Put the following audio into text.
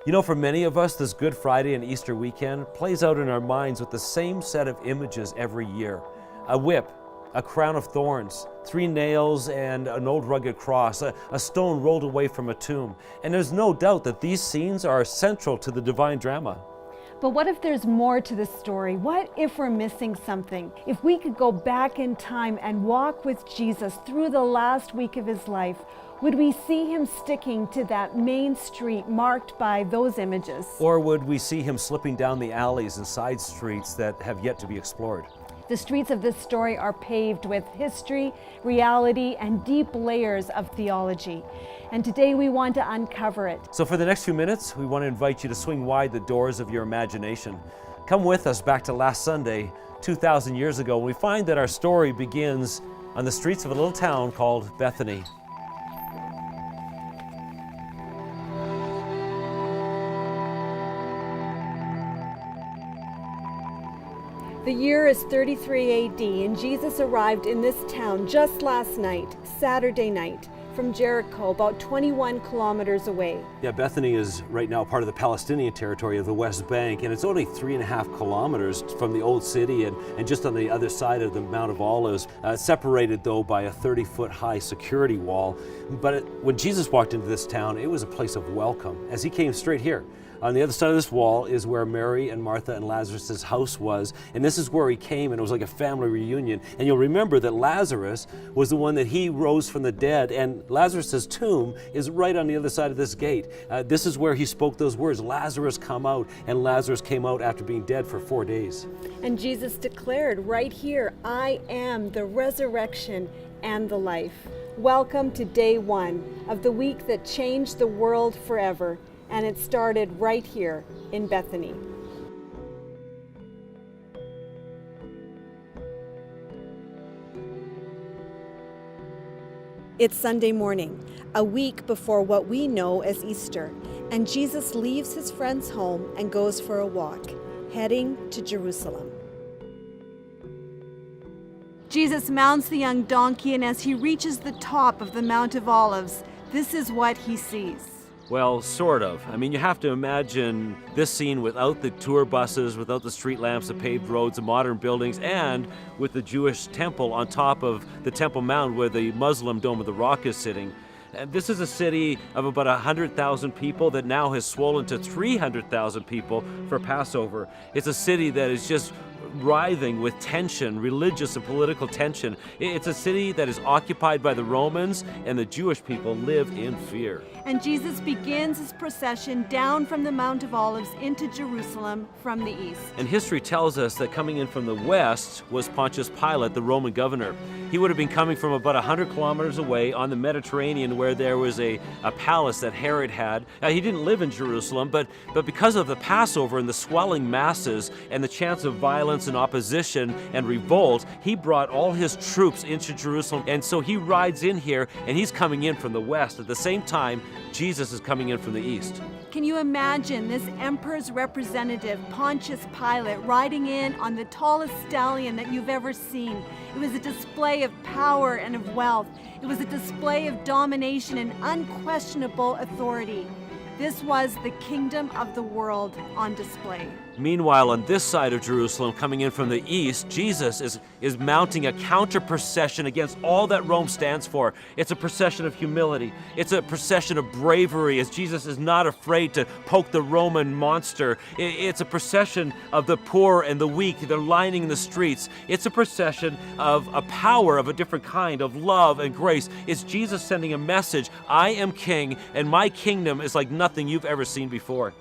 You know, for many of us, this Good Friday and Easter weekend plays out in our minds with the same set of images every year. A whip, a crown of thorns, 3 nails and an old rugged cross, a stone rolled away from a tomb. And there's no doubt that these scenes are central to the divine drama. But what if there's more to the story? What if we're missing something? If we could go back in time and walk with Jesus through the last week of his life, would we see him sticking to that main street marked by those images? Or would we see him slipping down the alleys and side streets that have yet to be explored? The streets of this story are paved with history, reality, and deep layers of theology. And today we want to uncover it. So for the next few minutes, we want to invite you to swing wide the doors of your imagination. Come with us back to last Sunday, 2,000 years ago, when we find that our story begins on the streets of a little town called Bethany. The year is 33 AD, and Jesus arrived in this town just last night, Saturday night, from Jericho, about 21 kilometers away. Yeah, Bethany is right now part of the Palestinian territory of the West Bank, and it's only 3.5 kilometers from the old city and just on the other side of the Mount of Olives, separated though by a 30-foot high security wall. But when Jesus walked into this town, it was a place of welcome as he came straight here. On the other side of this wall is where Mary and Martha and Lazarus' house was, and this is where he came, and it was like a family reunion. And you'll remember that Lazarus was the one that he rose from the dead, and Lazarus' tomb is right on the other side of this gate. This is where he spoke those words, "Lazarus, come out," and Lazarus came out after being dead for 4 days. And Jesus declared right here, "I am the resurrection and the life." Welcome to day 1 of the week that changed the world forever. And it started right here in Bethany. It's Sunday morning, a week before what we know as Easter, and Jesus leaves his friend's home and goes for a walk, heading to Jerusalem. Jesus mounts the young donkey, and as he reaches the top of the Mount of Olives, this is what he sees. Well, sort of. I mean, you have to imagine this scene without the tour buses, without the street lamps, the paved roads, the modern buildings, and with the Jewish temple on top of the Temple Mount where the Muslim Dome of the Rock is sitting. And this is a city of about 100,000 people that now has swollen to 300,000 people for Passover. It's a city that is just writhing with tension, religious and political tension. It's a city that is occupied by the Romans, and the Jewish people live in fear. And Jesus begins his procession down from the Mount of Olives into Jerusalem from the east. And history tells us that coming in from the west was Pontius Pilate, the Roman governor. He would have been coming from about 100 kilometers away on the Mediterranean, where there was a palace that Herod had. He didn't live in Jerusalem, but because of the Passover and the swelling masses and the chance of violence and opposition and revolt, he brought all his troops into Jerusalem. And so he rides in here, and he's coming in from the west. At the same time, Jesus is coming in from the east. Can you imagine this emperor's representative, Pontius Pilate, riding in on the tallest stallion that you've ever seen? It was a display of power and of wealth. It was a display of domination and unquestionable authority. This was the kingdom of the world on display. Meanwhile, on this side of Jerusalem, coming in from the east, Jesus is mounting a counter procession against all that Rome stands for. It's a procession of humility. It's a procession of bravery, as Jesus is not afraid to poke the Roman monster. It's a procession of the poor and the weak. They're lining the streets. It's a procession of a power of a different kind, of love and grace. It's Jesus sending a message: I am king, and my kingdom is like nothing you've ever seen before.